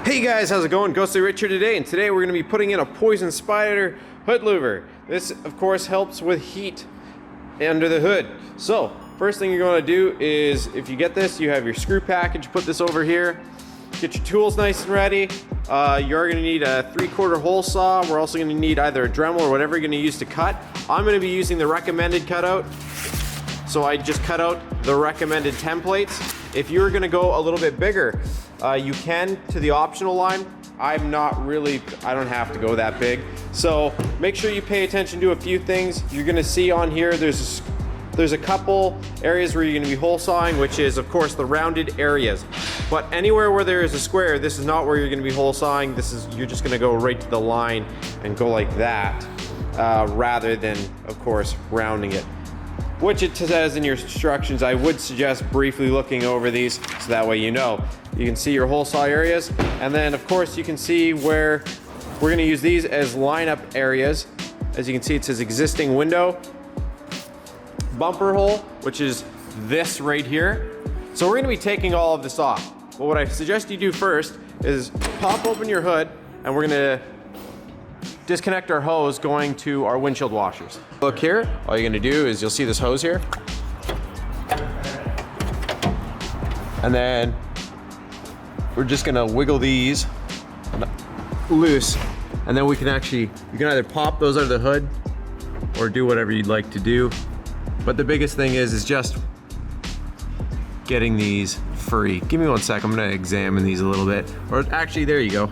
Hey guys, how's it going? Ghostly Rich here today, and today we're going to be putting in a poison spyder hood louver. This, of course, helps with heat under the hood. So, first thing you're going to do is, if you get this, you have your screw package, put this over here, get your tools nice and ready. You're going to need a 3/4 hole saw. We're also going to need either a Dremel or whatever you're going to use to cut. I'm going to be using the recommended cutout, so I just cut out the recommended templates. If you're going to go a little bit bigger, you can to the optional line. I don't have to go that big. So make sure you pay attention to a few things. You're gonna see on here, there's a couple areas where you're gonna be hole sawing, which is of course the rounded areas. But anywhere where there is a square, this is not where you're gonna be hole sawing. You're just gonna go right to the line and go like that, rather than, of course, rounding it. Which it says in your instructions. I would suggest briefly looking over these so that way you know. You can see your hole saw areas, and then of course you can see where we're gonna use these as lineup areas. As you can see, it says existing window, bumper hole, which is this right here. So we're gonna be taking all of this off. But what I suggest you do first is pop open your hood, and we're gonna disconnect our hose going to our windshield washers. Look here, all you're gonna do is you'll see this hose here. And then we're just gonna wiggle these loose. And then you can either pop those out of the hood or do whatever you'd like to do. But the biggest thing is just getting these free. Give me 1 sec, I'm gonna examine these a little bit. Or actually, there you go.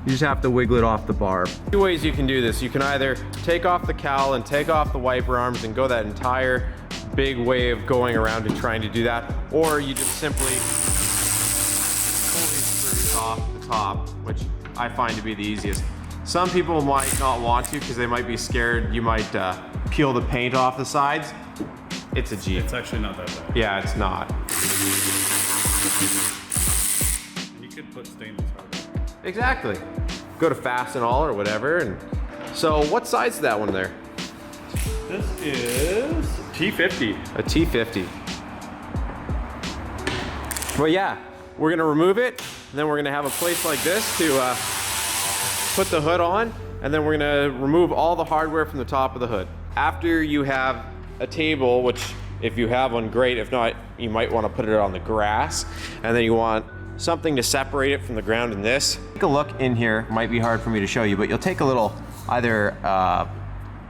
You just have to wiggle it off the barb. Two ways you can do this. You can either take off the cowl and take off the wiper arms and go that entire big way of going around and trying to do that, or you just simply pull these screws off the top, which I find to be the easiest. Some people might not want to because they might be scared you might peel the paint off the sides. It's a G. It's actually not that bad. Yeah, it's not. You could put stainless hardware. Exactly. Go to Fast and All or whatever. And so what size is that one there? This is T50. A T50. Well, yeah, we're gonna remove it, and then we're gonna have a place like this to put the hood on, and then we're gonna remove all the hardware from the top of the hood. After you have a table, which if you have one, great. If not, you might wanna put it on the grass, and then you want something to separate it from the ground in this. Take a look in here. Might be hard for me to show you, but you'll take a little either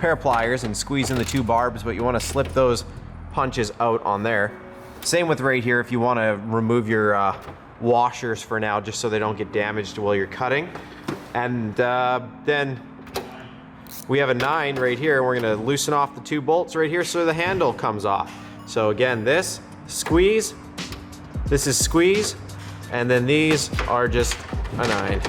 pair of pliers and squeeze in the two barbs, but you want to slip those punches out on there. Same with right here if you want to remove your washers for now, just so they don't get damaged while you're cutting. And then we have a 9 right here. We're going to loosen off the 2 bolts right here so the handle comes off. So again, this squeeze, this is squeeze, and then these are just a 9.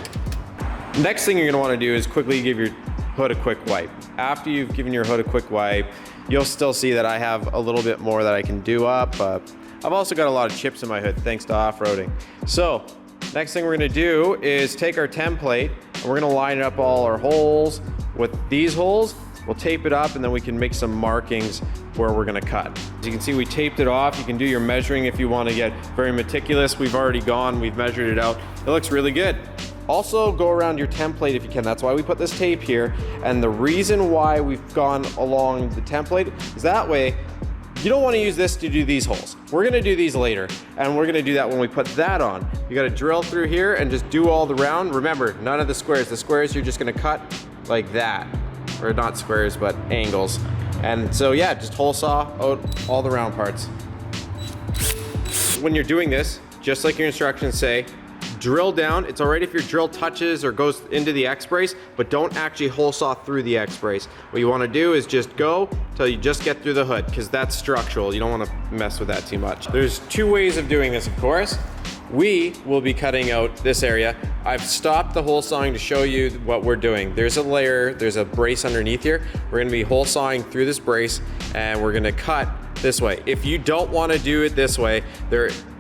Next thing you're gonna wanna do is quickly give your hood a quick wipe. After you've given your hood a quick wipe, you'll still see that I have a little bit more that I can do up. I've also got a lot of chips in my hood thanks to off-roading. So, next thing we're gonna do is take our template and we're gonna line up all our holes with these holes. We'll tape it up and then we can make some markings where we're gonna cut. As you can see, we taped it off. You can do your measuring if you wanna get very meticulous. We've measured it out. It looks really good. Also, go around your template if you can. That's why we put this tape here. And the reason why we've gone along the template is that way, you don't wanna use this to do these holes. We're gonna do these later, and we're gonna do that when we put that on. You gotta drill through here and just do all the round. Remember, none of the squares. The squares you're just gonna cut like that. Or not squares, but angles. And so yeah, just hole saw out all the round parts. When you're doing this, just like your instructions say, drill down. It's all right if your drill touches or goes into the X-brace, but don't actually hole saw through the X-brace. What you wanna do is just go till you just get through the hood, because that's structural. You don't wanna mess with that too much. There's 2 ways of doing this, of course. We will be cutting out this area. I've stopped the hole sawing to show you what we're doing. There's a layer, there's a brace underneath here. We're gonna be hole sawing through this brace and we're gonna cut this way. If you don't wanna do it this way,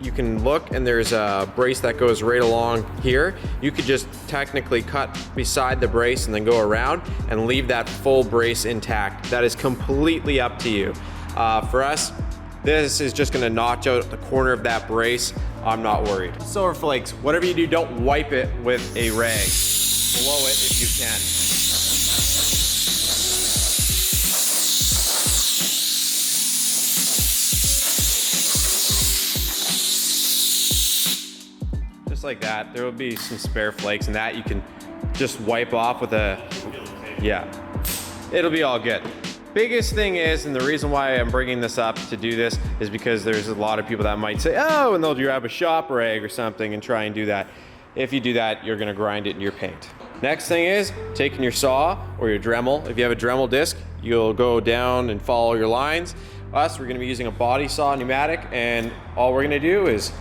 you can look and there's a brace that goes right along here. You could just technically cut beside the brace and then go around and leave that full brace intact. That is completely up to you. For us, this is just gonna notch out the corner of that brace. I'm not worried. Silver flakes, whatever you do, don't wipe it with a rag. Blow it if you can. Just like that. There will be some spare flakes, and that you can just wipe off with a, yeah, it'll be all good. Biggest thing is, and the reason why I'm bringing this up to do this is because there's a lot of people that might say, oh, and they'll grab a shop rag or something and try and do that. If you do that, you're gonna grind it in your paint. Next thing is taking your saw or your Dremel. If you have a Dremel disc, you'll go down and follow your lines. Us, we're gonna be using a body saw pneumatic, and all we're gonna do is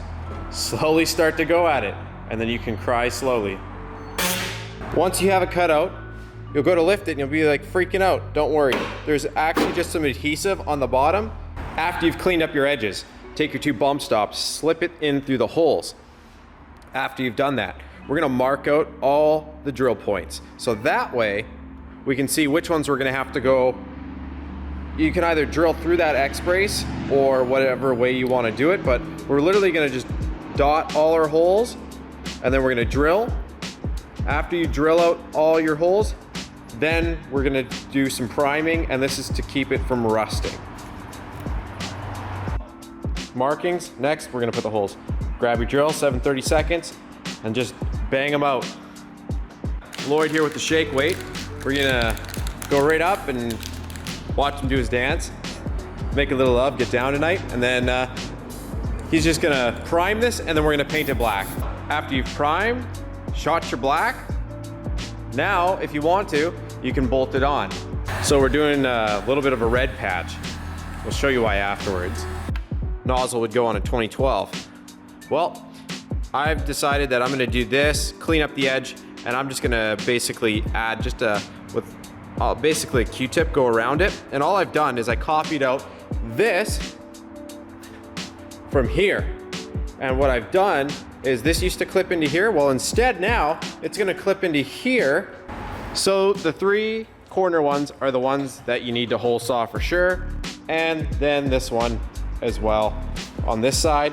slowly start to go at it, and then you can cry slowly. Once you have it cut out, you'll go to lift it and you'll be like freaking out. Don't worry. There's actually just some adhesive on the bottom. After you've cleaned up your edges, take your 2 bump stops, slip it in through the holes. After you've done that, we're gonna mark out all the drill points. So that way, we can see which ones we're gonna have to go. You can either drill through that X-brace or whatever way you wanna do it, but we're literally gonna just dot all our holes, and then we're gonna drill. After you drill out all your holes, then we're gonna do some priming, and this is to keep it from rusting. Markings, next we're gonna put the holes. Grab your drill, 7/30 seconds, and just bang them out. Lloyd here with the shake weight. We're gonna go right up and watch him do his dance. Make a little love, get down tonight, and then he's just gonna prime this, and then we're gonna paint it black. After you've primed, shot your black, now if you want to, you can bolt it on. So we're doing a little bit of a red patch. We'll show you why afterwards. Nozzle would go on a 2012. Well, I've decided that I'm gonna do this, clean up the edge, and I'm just gonna basically add just basically a Q-tip, go around it. And all I've done is I copied out this from here. And what I've done is this used to clip into here. Well, instead now it's gonna clip into here. So the 3 corner ones are the ones that you need to hole saw for sure. And then this one as well on this side.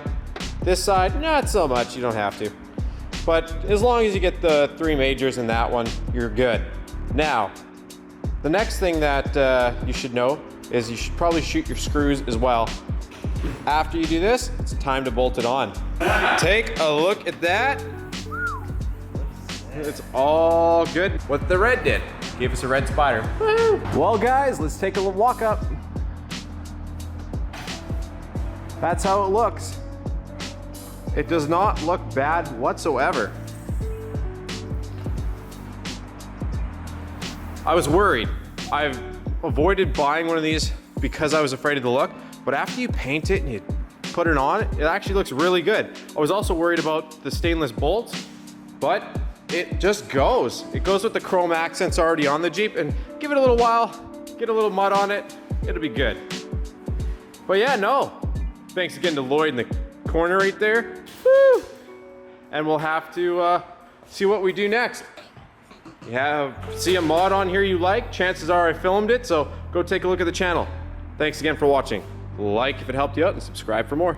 This side, not so much, you don't have to. But as long as you get the 3 majors in that one, you're good. Now, the next thing that you should know is you should probably shoot your screws as well. After you do this, it's time to bolt it on. Take a look at that. It's all good. What the red did, gave us a red spider. Woo. Well guys, let's take a little walk up. That's how it looks. It does not look bad whatsoever. I was worried. I've avoided buying one of these because I was afraid of the look, but after you paint it and you put it on, it actually looks really good. I was also worried about the stainless bolts, but it just goes. It goes with the chrome accents already on the Jeep, and give it a little while, get a little mud on it, it'll be good. But yeah, no. Thanks again to Lloyd in the corner right there. Woo! And we'll have to see what we do next. You see a mod on here you like, chances are I filmed it, so go take a look at the channel. Thanks again for watching. Like if it helped you out, and subscribe for more.